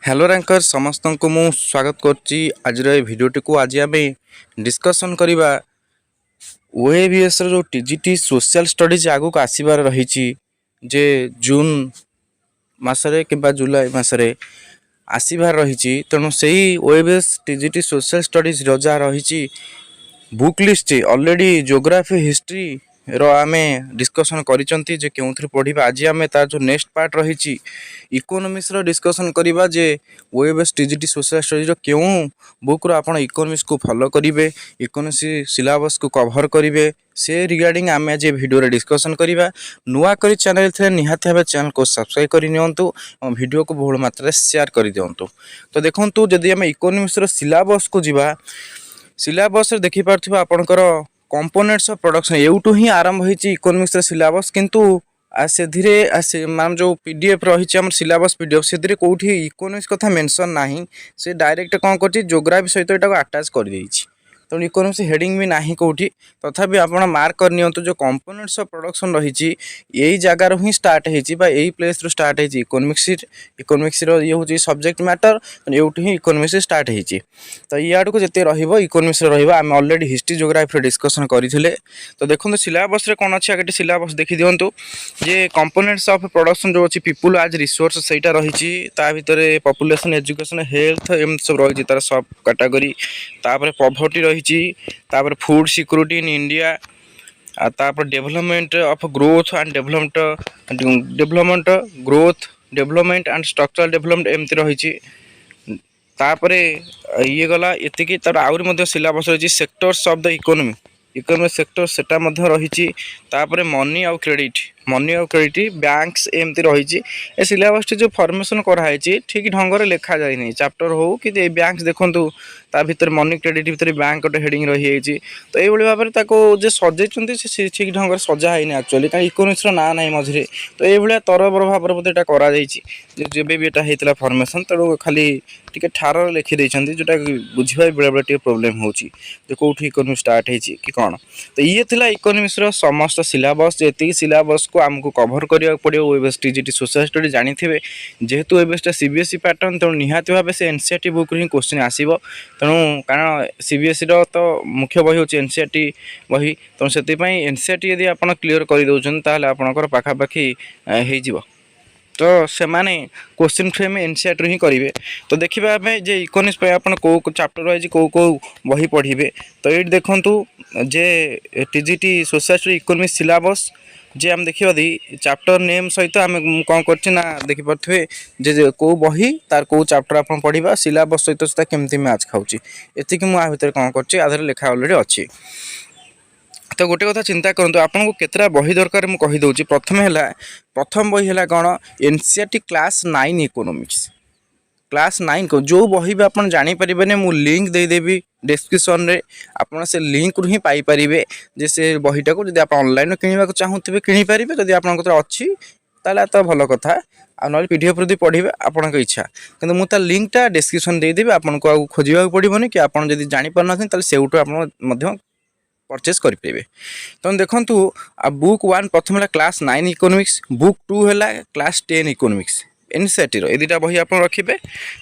Hello ranker समस्त को मु स्वागत करची आज भिडियोटी को आज आम डिस्कसन करवा ओएबीएस रो टीजीटी सोशल स्टडीज आगु को आसबार रही जे जून मसरे कि जुलाई मसरे आसबार रही तेणु से ही ओएबीएस टीजीटी सोशल स्टडीज रजा रही book list already geography history रो आमे डिस्कसन करिसंती जे केउथि पढिबा आज आमे तार जो नेक्स्ट पार्ट रही इकोनॉमिक्स रो डिस्कसन करिबा जे ओएबीएस टीजीटी सोशल स्टडीज रो केउ बुक रो आपण इकोनॉमिक्स को फॉलो करिवे इकोनॉमिक्स सिलेबस को कवर करिवे से रिगार्डिंग आमे जे वीडियो रे डिस्कसन करिबा नुआ करी चैनल थे निहाती भाबे चैनल को सब्सक्राइब करि नियंतु और वीडियो को बहुल मात्रा शेयर करि दियंतु। तो देखंतु जदि आमे इकोनॉमिक्स रो सिलेबस को जिबा सिलेबस देखि पारथिबा आपनकर कंपोनेंट्स ऑफ प्रोडक्शन एवटू ही आरंभ होती इकोनॉमिक्स सिलेबस किंतु से धीरे मान जो पीडीएफ रही आम सिलेबस पीडीएफ से धीरे कौटी इकोनॉमिक्स कथा मेंशन नाही से डायरेक्ट कौन कर ज्योग्राफी सहित एटा अटैच कर देछि तेणु इकोनॉमिक्स हेडिंग भी नाही कौटी तथापि आपण मार्क कर नियंतु जो कंपोनेंट्स ऑफ प्रोडक्शन रही यही जगार ही स्टार्ट होती यही प्लेस रू स्टार्ट होती इकोनॉमिक्स रो ये होची सब्जेक्ट मैटर एवटू ही इकोनॉमिक्स स्टार्ट होती तो ये आड़ को जिते इकोनॉमिक्स आम ऑलरेडी हिस्ट्री ज्योग्राफी डिस्कसन करते तो देखो सिलेबस कौन अच्छे आगे सिलेबस देखी दिंतु जे कंपोनेंट्स ऑफ प्रोडक्शन जो अच्छी पीपुल आज रिसोर्स से रही भितर पॉपुलेशन एजुकेशन हेल्थ एम सब रही तार सब कैटेगरी पॉवर्टी रही food security in India development of growth and development growth development and structural development एमती रही ये गला ये तार आउरी सिलेबस रही sectors of the economy economic sector सेटा रही मनी आउ क्रेडिट बैंक्स एमती रही सिलेबस जो फॉर्मेशन कराई ठीक ढंग से लिखा जाए चैप्टर हो कि बैंक्स देखूँ ता भीतर मनी क्रेडिट भीतर बैंक गोटे हेडिंग रही तो ये भाव में जो सजें से ठीक ढंग से सजा है एक्चुअली कहीं इकोनॉमिक्स ना ना मझे तो ये तरबर भाव में जब भी यहाँ होता फॉर्मेशन तेणु खाली टी ठार लिखी देते जोटा बुझे बेले बेले प्रोब्लेम हो कौटी इकोनॉमिक्स स्टार्ट होती कि कौन तो ये थिला इकोनॉमिक्स समस्त सिलेबस ये सिलेबस को आमको कभर करा पड़ो ओएबीएस टीजीटी सोशल स्टडी जानी थे जेहेतु ओएबीएस सीबीएसई पैटर्न तेणु निहाती भाव से एनसीईआरटी बुक ही क्वेश्चन आसो तेणु कारण सीबीएसई तो मुख्य बही हूँ एनसीईआरटी बही तेणु से एनसीईआरटी यदि आप क्लीयर कर दौरान ताल आपंकर पाखापाखि हो तो से माने क्वेश्चन फ्रेम एनसीईआरटी ही करेंगे तो देखा आम जे इकोनॉमिक्स आप कौ चैप्टर रही कौ कौ बही पढ़े तो ये देखूँ जे TGT social study economics syllabus जे आम देखा दी चैप्टर नेम सहित आम कौन कर देखिपे जे कौ बही तार कौ चैप्टर आप पढ़ा सिलेबस सहित से केमती मैच खाऊँगी एतिक मुझे कौन कर लेखा अलरेडी अच्छी तो गोटे कथा चिंता करूँ आपको केतरा बही दरकार मुझे कहीदे प्रथम बही है कौन एनसीईआरटी क्लास 9 इकोनॉमिक्स क्लास 9 को जो बही भी आप जानीपर मुझे लिंक देदेवी डिस्क्रिप्शन रे आप से लिंक रू ही पाइपर जे से बहीटा को जब आप ऑनलाइन किणवा चाहूे किपर जब आप अच्छी ताला तो भल कथा ना पीडीएफ यदि पढ़े आपन इच्छा कि मुझे लिंकटा डिस्क्रिप्शन देदेवी आपको खोजा पड़ोनी कि आप जापर ना से आप परचेस करेंगे तो देखूँ बुक 1 प्रथम है क्लास 9 इकोनॉमिक्स बुक 2 है क्लास 10 इकोनॉमिक्स एनसीईआरटी ये दुटा बही आप रखिए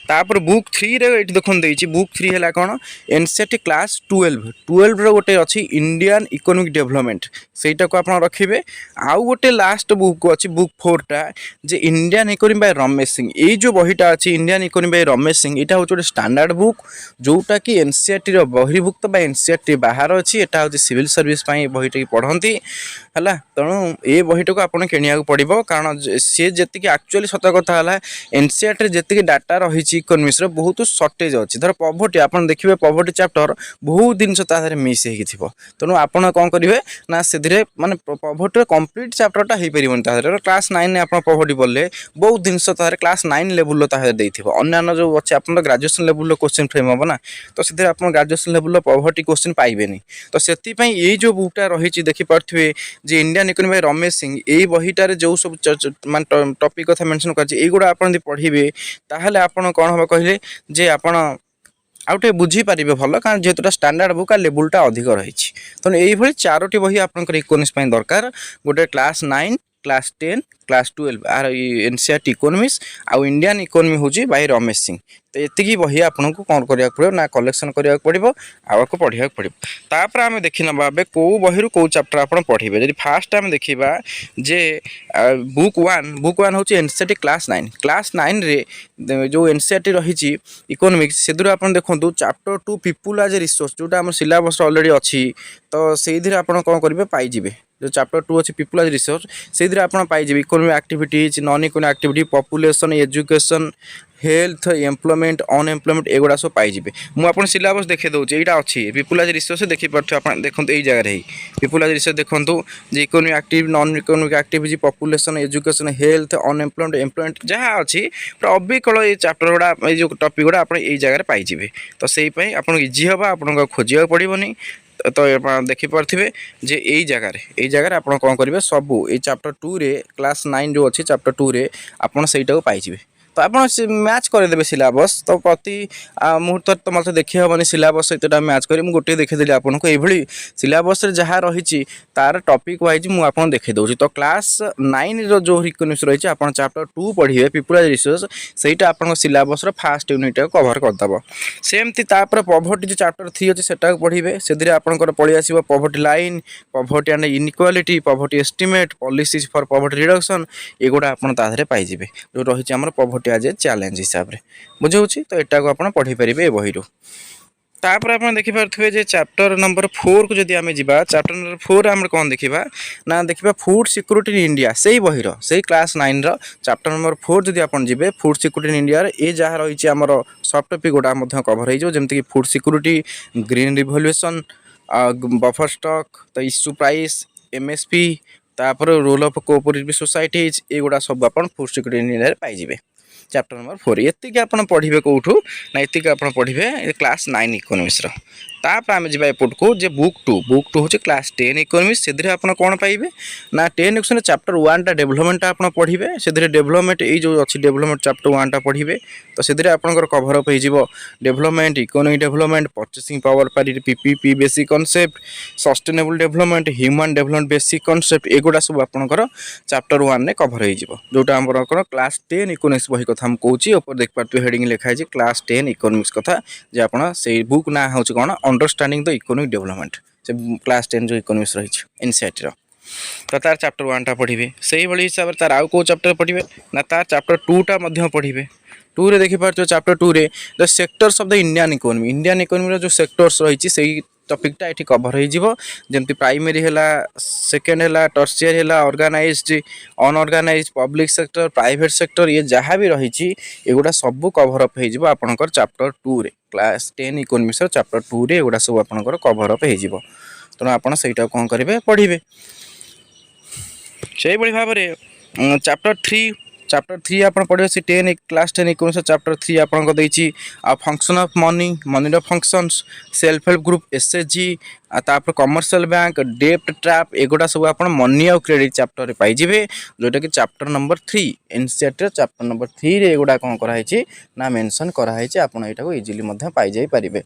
तापर बुक 3 रे देखो बुक 3 है कौन एनसीईआरटी क्लास 12 रोटे अच्छी इंडियन इकोनॉमिक डेवलपमेंट सेटा को आप रखिए आउ गोटे लास्ट बुक अच्छी बुक 4 टा जे Indian economy by Ramesh Singh ये जो बहीटा अच्छी Indian economy by Ramesh Singh यहाँ हूँ गोटे स्टैंडर्ड बुक जोटा कि एनसीईआरटी बहिर्भुक्त बा एनसीईआरटी बाहर अच्छी यहाँ हूँ सिविल सर्विस बहीटा पढ़ती है तेणु ये बहीटा को आपको किणा पड़ो कारण सी जी एक्चुअली सत कथा एनसीईआरटी जी डाटा रही इकोनॉमिक्स बहुत सर्टेज अच्छी धर पॉवर्टी आप देखिए पॉवर्टी चैप्टर बहुत जिन मिस हो तेणु आप कौन करेंगे ना से माने पॉवर्टी कंप्लीट चैप्टरटा हो पार क्लास 9 में आप पॉवर्टी पढ़ले बहुत जिन क्लास 9 लेवल अन्य जो अच्छे आप ग्रेजुएशन लेवल क्वेश्चन फ्रेम हम ना तो से आप ग्रेजुएशन लेवल पॉवर्टी क्वेश्चन पाइबेनी तो से ये जो बुकटा रही देखिपे जे Indian economy by Ramesh Singh यही बहीटार जो सब मान टॉपिक कथा मेंशन कर आप पढ़े ताहले आपन कौन हम कहले जे आपन आउटे बुझीपारे भल कारण जेहेतुटा स्टैंडर्ड बुक लेवलटा अधिक रही तो यही 4टी बही आप इकोनॉमिक्स दरकार गोटे क्लास 9 क्लास 10 क्लास 12 आर एनसीईआरटी इकोनॉमिक्स आउ इंडियन इकोनॉमी होची बाय रमेश सिंह। तो एतिकी बही आपको कौन करा पड़ो ना कलेक्शन करा पड़ो आपको पढ़ा पड़ो। तापर आम देखी ना कौ बही कौ चैप्टर आप पढ़े जब फास्ट आम देखा जे बुक वन हूँ एनसीईआरटी क्लास 9 रे जो एनसीईआरटी रही इकोनॉमिक्स से आप देखो chapter 2 people as a resource जोटा आम सिलेबस ऑलरेडी अच्छी तो से आप कौन करेंगे पाइबे जो चैप्टर 2 अच्छी पीपुल एज रिसोर्स से आप पाइबे economic activities non economic activity population education health employment unemployment एगुड़ा सब पाइबे। मुझे सिलेबस देखे दूसरी यहाँ अच्छी पीपुल एज रिसोर्स देखिए आप देखो यही जगह ही पीपुल एज रिसोर्स देखो जे economic active non economic activity population education health unemployment employment जहाँ अच्छी पूरा अबिकल ये चैप्टर गुड़ा जो टॉपिक गुड़ा आप जगह पाइबे। तो से आप इजी हम आपको खोजा पड़ोनी। तो देखिपे जे यही जगह आप कौन करेंगे सबू ये चैप्टर 2 रे क्लास 9 जो अच्छी चैप्टर 2 रे आप सहीटा पाइबे। तो आप मैच करदेवे सिलेबस तो प्रति मुहूर्त तो मतलब देखी हेनी सिलेबस सहित मैच कर गोटे देखीदी आपको ये सिलेबस जहाँ रही तार टॉपिक वाइज मुझे देखी दूसरी। तो क्लास 9 जो इकोनॉमिक्स रही आप चैप्टर 2 पढ़े पीपुल एज रिसोर्स सहीटा आप सिलेबस फास्ट यूनिट कवर करदेव। सेमती पॉवर्टी जो चैप्टर 3 अच्छे से पढ़े से आपंकर पलि आस poverty line poverty and inequality poverty estimate policies for poverty reduction एगुड़ा आप पाइबे जो रही आम पॉवर्टी आज ए चैलेंज हिसाब से बुझे। तो यहाँ को आप पढ़ी पारे बही तापर आप देखिपे चैप्टर नंबर 4 को जब आम जा चैप्टर नंबर 4 आम कौन देखा ना देखा फूड सिक्योरिटी इन इंडिया से बही से क्लास 9 चैप्टर नंबर 4 जब आप जी फूड सिक्योरिटी इन इंडिया ये जहाँ रही आमर सब टॉपिक गुड़ा कवर होमती food security green revolution buffer stock तो इश्यू प्राइस एमएसपी तापर रोल ऑफ कोऑपरेटिव सोसाइटीज एगुड़ा सब आप फूड सिक्योरिटी इन इंडिया पाइबे। चैप्टर नंबर 4 ये आप पढ़े कौटू ना ये आप पढ़े क्लास 9 इकोनॉमिक्स तापर आम जा एपट को जे बुक टू हूँ क्लास 10 इकोनॉमिक्स से आप कौन पाइबे ना 10 इकोनॉमिक्स चैप्टर 1 टा डेवलपमेंट आप पढ़े से डेवलपमेंट ये जो अच्छी डेवलपमेंट चैप्टर 1 टा पढ़े तो से आपंकर कभर अप हो development economic development purchasing power parity PPP basic concept sustainable development human development basic concept एगुड़ा सब आपंकर चैप्टर 1 रे कभर हो जोटा आम क्लास 10 इकोनॉमिक्स बही कथा हम कहूँ ऊपर देख पारे हेडिंग लिखाई क्लास 10 इकोनॉमिक्स कथा जे आप से बुक ना हूँ कौन अंडरस्टैंडिंग द इकोनॉमिक डेवलपमेंट से क्लास 10 जो इकोनॉमिक्स रही एनसीईआरटी तो तार चैप्टर 1 टा पढ़े से ही हिसाब से तार आउ कौ चैप्टर पढ़े ना तार चैप्टर 2 टा पढ़े 2 रे देखिपे चैप्टर 2 रे the sectors of the Indian economy जो सेक्टर्स रही से टॉपिकटा ये कभर होमती प्राइमरी है सेकेंड है टर्शियर है organised unorganised public sector private sector ये जहाँ भी रही एगुड़ा सब कभर अप हो आपंकर चैप्टर 2 रे क्लास 10 इकोनॉमिक्स चैप्टर 2 रे एगुड़ा सब आपंकर कभर अप हो तेणु आप सहीटा कौन करेंगे पढ़े से भाव में चैप्टर 3 आप पढ़े से 10 क्लास 10 इकोनॉमिक्स चैप्टर 3 आपको देती function of money functions self help group SHG तापर कमर्शियल बैंक डेप्ट ट्रैप एगुड़ा सब आप मनी और क्रेडिट चैप्टर पाइबे जोटा कि chapter number 3 NCERT chapter number 3 रे एगुड़ा कौन कराई ना मेंशन कराई आप यहाँ इजिली पाई पारे।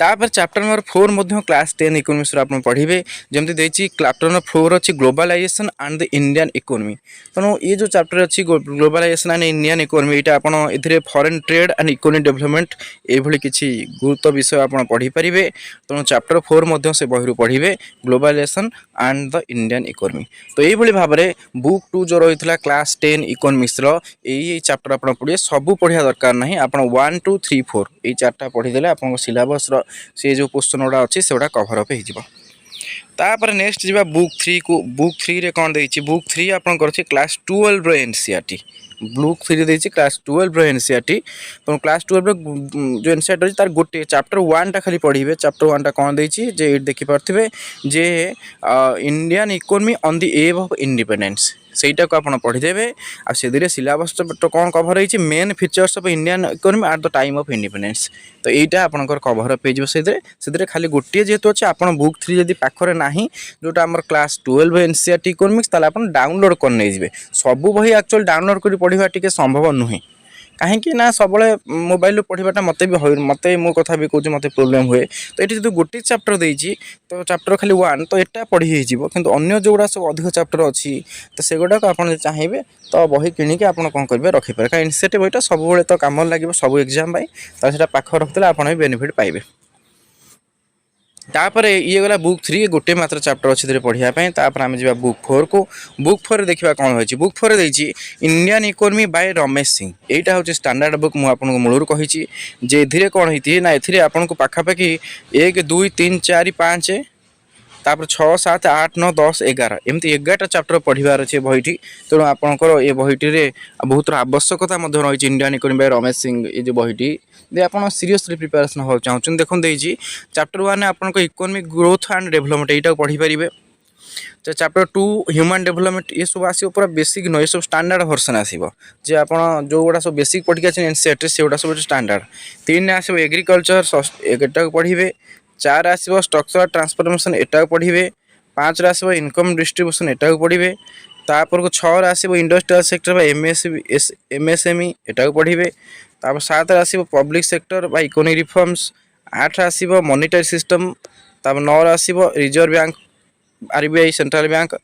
तापर चैप्टर नंबर 4 मध्य क्लास 10 इकोनॉमिक्स आप पढ़े जमी देखिए चैप्टर नंबर 4 अच्छी globalisation and the Indian economy तेणु ये जो चैप्टर अच्छी ग्लोबलाइजेशन एंड इंडियन इकोनॉमी यहाँ आपड़ foreign trade and economic development ये किसी गुरुत्व विषय आप पढ़ी पारे तेणु चैप्टर 4 मध्य से बही पढ़े globalisation and the Indian economy. तो ये भाव में बुक 2 जो रही है क्लास 10 इकोनॉमिक्स यही चैप्टर आप पढ़े सबू पढ़ा दरकार ना आप 1 2 3 4 ये 4टा पढ़ीदे आप सिलेबस से जो क्वेश्चन गुड़ा अच्छी से कभर अप हो नेक्स्ट जा बुक 3 को बुक 3 रे कौन देखिए बुक 3 आप क्लास 12 एनसीईआरटी बुक 3 देखिए क्लास 12 एनसीईआरटी तो क्लास 12 जो एनसीईआरटी रही तार गोटे चैप्टर 1 टा खाली पढ़े चैप्टर 1 टा कौन देखिए देखिपे जे Indian economy on the eve of independence सहीटा को आप पढ़ीदेवे आ से सिलेबस तो कौन कभर होती main features of Indian economy at the time of independence तो यहाँ आपंकर कभर अप हो खाली गोटे जेहेतु अच्छे आप बुक 3 जब पाखे ना जोटा आम क्लास 12 एनसीईआरटी इकोनॉमिक्स आप डाउनलोड कर सब बही एक्चुअली डाउनलोड कर पढ़ा टी संभव नुहे कहीं ना सब मोबाइल पढ़ाटा मत भी मत मो कथा भी कहूँ मत प्रोब्लेम हुए तो ये जो गोटे चैप्टर देती तो चैप्टर खाली वन तो यहाँ पढ़ी हो कि जोड़ा सब अधिक चैप्टर अच्छी तो से गुड़ाक आप चाहिए तो बही किणिकी आप कौन करेंगे रखिपारे कहीं इनसीएटिव बहीटा सब तो कम लगे सब एग्जाम तो पाख रखते आप भी बेनिफिट पाइबे। तापर ये गला बुक 3 गोटे मात्र चैप्टर अच्छे पढ़ाई तापर आम जा बुक 4 को बुक 4 देखा कौन हो बुक 4 देखिए Indian economy by Ramesh Singh यहाँ हूँ स्टैंडर्ड बुक मुझे मूलर कही जे कौन होती ना ए आपन को पाखापाखि 1 2 3 4 5 तापर 6 7 8 9 10 11 एमती 11टा चैप्टर पढ़ार अच्छे बहीटी तेणु आपंकर ये बहीटी बहुत आवश्यकता रही Indian economy by Ramesh Singh ये जो बहीटी आप सीरीयसली प्रिपेरेसन हो चाहते देखते चैप्टर 1 आप इकोनॉमिक ग्रोथ एंड डेवलपमेंट यहाँ पढ़ी पारे। चैप्टर 2 ह्यूमन डेवलपमेंट ये सब आसो पूरा बेसिक नुह ये सब स्टैंडर्ड वर्सन आसो जे आप जो गुड़ा सब बेसिक पढ़ी एनसीईआरटी से गुड़ा सब स्टैंडर्ड 3 आसो एग्रीकल्चर एटा पढ़े 4 आसो स्ट्रक्चर ट्रांसफॉर्मेशन एटा पढ़े 5 आसो इनकम डिस्ट्रीब्यूशन एटा पढ़े तापर को 6 आसो इंडस्ट्रियल सेक्टर एमएसएमई एटा पढ़े तापर 7 आसो पब्लिक सेक्टर बा इकोनॉमिक रिफॉर्म्स 8 आसो मॉनिटरी सिस्टम तापर 9 आसो reserve bank RBI central bank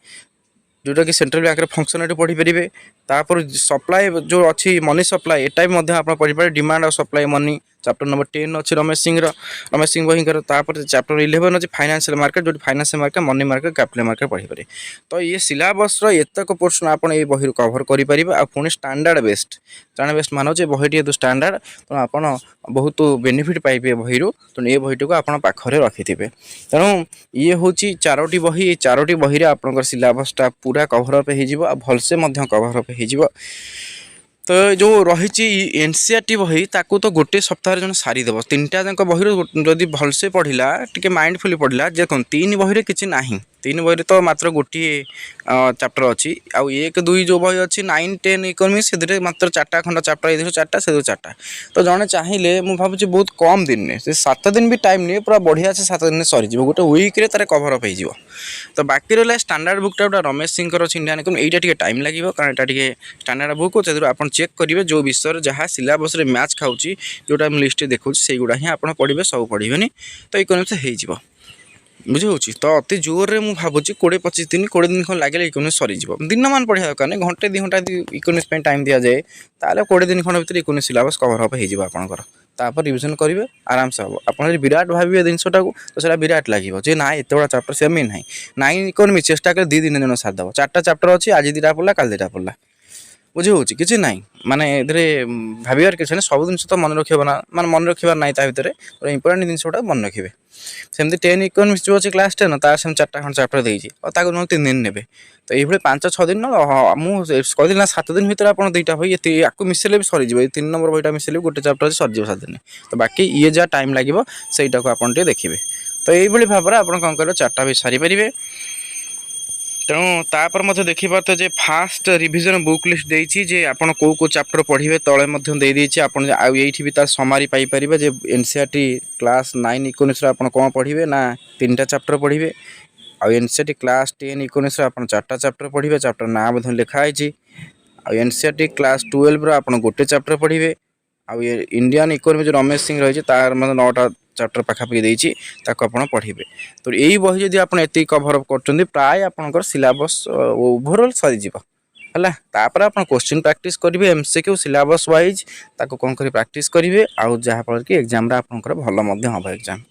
जोटा कि सेंट्रल बैंक फंक्शनालिटी पढ़ी पारे तापर सप्लाई जो अच्छी मनी सप्लाई एटा भी आप पढ़ी पारे डिमांड और सप्लाई मनी चैप्टर नंबर 10 अच्छे रमेश सिंह बहीकर तापर चैप्टर 11 अच्छे फाइनेंशियल मार्केट जो financial market money market capital market पढ़ी पारे। तो ये सिलेबस एतक पोर्शन आप बही कभर करेंगे आ पुणी स्टैंडर्ड बेस्ट मान बहीटी जेहतु स्टैंडर्ड तेणु आप बहुत बेनिफिट पाइबे बही तेणु ये बहीटी को आप पाखे रखिथे तेणु ये हूँ 4टी बही 4टी बही आपंकर सिलेबसटा पूरा कभर अप हो भलसे कभर अप हो। तो जो रही एनसीईआरटी बही ताकू तो गोटे सप्ताह जन सारीदेव 3टा जाक बही जदि भलसे पढ़ला टी माइंडफुली पढ़ला देखो 3 बही किसी ना 3 बही तो मात्र गोटे चैप्टर अच्छी आउ 1 2 जो बही अच्छी 9 10 इकोनॉमी से मात्र 4टा खंड चैप्टर ये 4टा से 4टा तो जड़े चाहिए मुझे भावी बहुत कम दिन से 7 दिन भी टाइम नहीं पूरा बढ़िया से 7 दिन सरीज गोटे वीक्रे तार कभर अप हो। तो बाकी रहा स्टैंडर्ड बुकटा रमेश सिंह अच्छी इंडियन इकोनॉमी यहाँ टाइम लगे कारण यहाँ स्टैंडर्ड बुक से आप चेक करेंगे जो विषय जहाँ सिलेबस मैच खाऊँ जोटा लिस्ट देखा से गुड़ा ही आप पढ़े सब पढ़े तो इकोनॉमिक्स हो बुझे तो अति जोर में मुझे भावुँ 20-25 दिन 20 दिन खंड लगे इकोनॉमिक्स सरीज दिन मान पढ़ा दरकार नहीं घंटे 2 घंटा इकोनॉमिक्स टाइम दि जाए ताले 20 दिन खंड भर इकोनॉमिक्स सिलेबस कभर अप हो आपंकर तापर रिविजन करेंगे आराम से हम आप विराट भावे जिनटा को तो सर विराट लगे जे ना एत बड़ा चैप्टर से मेन ना इकोनॉमिक्स चेष्टा कर 2 दिन जन सारिदेव 4टा चैप्टर अच्छी आज 2टा पढ़ला काल 2टा पढ़ला बुझे हो कि ना माने ए भावार किसी ना सब जिन तो मन रखा ना माने मन रखार ना भितर इंपोर्टाट जिनटा मन रखिए सेमती 10 इकोनॉमिक्स जो अच्छे क्लास 10 तार से 4टा खंड चैप्टर देती और 3 दिन ने तो ये 5-6 दिन मुझे कहती ना 7 दिन भर आप 2टा बही आपको मिसेले भी सरीज 3 नंबर बहीटा मिसेले गोटे चैप्टर सरीज 7 दिन तो बाकी ये जहाँ टाइम लगे सहीटा को आप देखिए तो ये भाव में आप कौन कर 4टा भी सारी पारे। तेणु तापर मध्य देखिए तो जे फास्ट रिविजन बुक लिस्ट देती जे आपन को चैप्टर पढ़े तले दे देछि आपन ये भी तार समारी पाइपर जे एनसीईआरटी क्लास 9 इकोनॉमिक्स आप कौन पढ़े ना 3टा चैप्टर पढ़े आ एनसीईआरटी क्लास 10 इकोनॉमिक्स आप 4टा चैप्टर पढ़े चैप्टर ना लिखाई आ एनसीईआरटी क्लास 12 आप गोटे चैप्टर पढ़े आ इंडियन इकोनॉमी जो रमेश सिंह रही तार मतलब 9टा चैप्टर पाखापाखि देती आप पढ़े तो यही बही जब आप कभर अप कर प्राय आपंकर सिलेबस ओभरऑल सरीज है तापर आप क्वेश्चन प्रैक्टिस करेंगे एमसीक्यू सिलेबस वाइज ताको कौन कर प्रैक्टिस करेंगे आउ जहाँफल कि एग्जाम आपंकर भल हम एग्जाम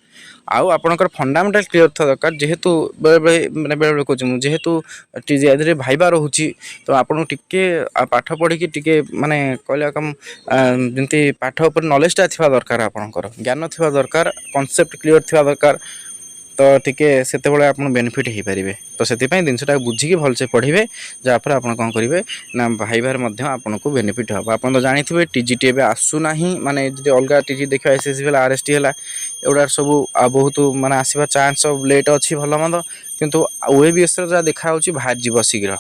आउ आपंकर फंडामेंटाल क्लियर था दरकार जेहेतु बेले बेले बेले कहूँ जेहेतु भाइबा रोचे तो आपको टिके पाठ पढ़ी टिके माने कहले कम जमी पाठ उपर नॉलेजटा थी दरकार आपंकर ज्ञान थी दरकार कॉन्सेप्ट क्लियर थी दरकार तो टिके से आप बेनिफिट हो पारे तो से जिनटा बुझिकी भलसे पढ़े जहाँफल आप कौन करेंगे ना भाइबार आपको बेनिफिट हम आप तो जानी टीजीटी एवं आसूना माने जी अलग टीजी देखा एसएससी है आरएसटी है एगुड़ा सब बहुत माने आसवा चान्स लेट अच्छी भल मंद किंतु ओएबीएस जहाँ देखा बाहर जीव शीघ्र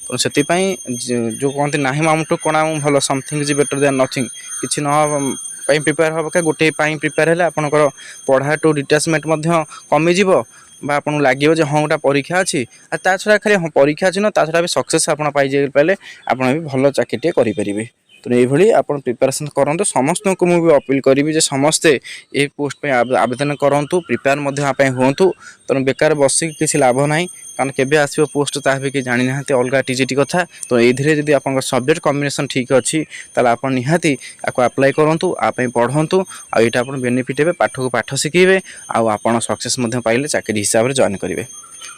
तो से जो कहते ना मामूठू कणा भल something is better than nothing किसी न प्रिपेयर हम क्या गोटे प्रिपेयर है आपंकर पढ़ा टू डिटाचमेंट कमिज आपको लगे हाँ गोटा परीक्षा अच्छी ता छड़ा खाली हाँ परीक्षा अच्छी ना ता छड़ा भी सक्सेस आप पाइजे पारे आप भी भल चाकरी करेंगे। ତେଣୁ ଏଇଭଳି ଆପଣ ପ୍ରିପାରେସନ୍ କରନ୍ତୁ। ସମସ୍ତଙ୍କୁ ମୁଁ ବି ଅପିଲ୍ କରିବି ଯେ ସମସ୍ତେ ଏ ପୋଷ୍ଟ ପାଇଁ ଆବେଦନ କରନ୍ତୁ, ପ୍ରିପେୟାର ମଧ୍ୟ ଆ ପାଇଁ ହୁଅନ୍ତୁ। ତେଣୁ ବେକାର ବସିକି କିଛି ଲାଭ ନାହିଁ, କାରଣ କେବେ ଆସିବ ପୋଷ୍ଟ ତାହା ବି କେହି ଜାଣିନାହାନ୍ତି, ଅଲଗା ଟିଜିଟି କଥା। ତ ଏଇଥିରେ ଯଦି ଆପଣଙ୍କ ସବଜେକ୍ଟ କମ୍ବିନେସନ୍ ଠିକ୍ ଅଛି ତାହେଲେ ଆପଣ ନିହାତି ଆକୁ ଆପ୍ଲାଏ କରନ୍ତୁ, ଆ ପାଇଁ ପଢ଼ନ୍ତୁ। ଆଉ ଏଇଟା ଆପଣ ବେନିଫିଟ୍ ହେବେ, ପାଠକୁ ପାଠ ଶିଖେଇବେ, ଆଉ ଆପଣ ସକ୍ସେସ୍ ମଧ୍ୟ ପାଇଲେ ଚାକିରି ହିସାବରେ ଜଏନ୍ କରିବେ।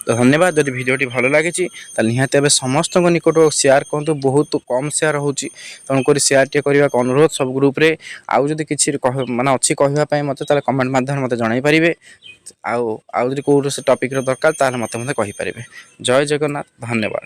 ତ ଧନ୍ୟବାଦ। ଯଦି ଭିଡ଼ିଓଟି ଭଲ ଲାଗିଛି ତାହେଲେ ନିହାତି ଏବେ ସମସ୍ତଙ୍କ ନିକଟକୁ ସେୟାର କରନ୍ତୁ। ବହୁତ କମ୍ ସେୟାର ହେଉଛି, ତେଣୁକରି ସେୟାରଟିଏ କରିବାକୁ ଅନୁରୋଧ ସବୁ ଗ୍ରୁପ୍ରେ। ଆଉ ଯଦି କିଛି ମାନେ ଅଛି କହିବା ପାଇଁ ମୋତେ, ତାହେଲେ କମେଣ୍ଟ ମାଧ୍ୟମରେ ମୋତେ ଜଣାଇ ପାରିବେ। ଆଉ ଯଦି କେଉଁ ଟପିକ୍ର ଦରକାର ତାହେଲେ ମୋତେ କହିପାରିବେ। ଜୟ ଜଗନ୍ନାଥ, ଧନ୍ୟବାଦ।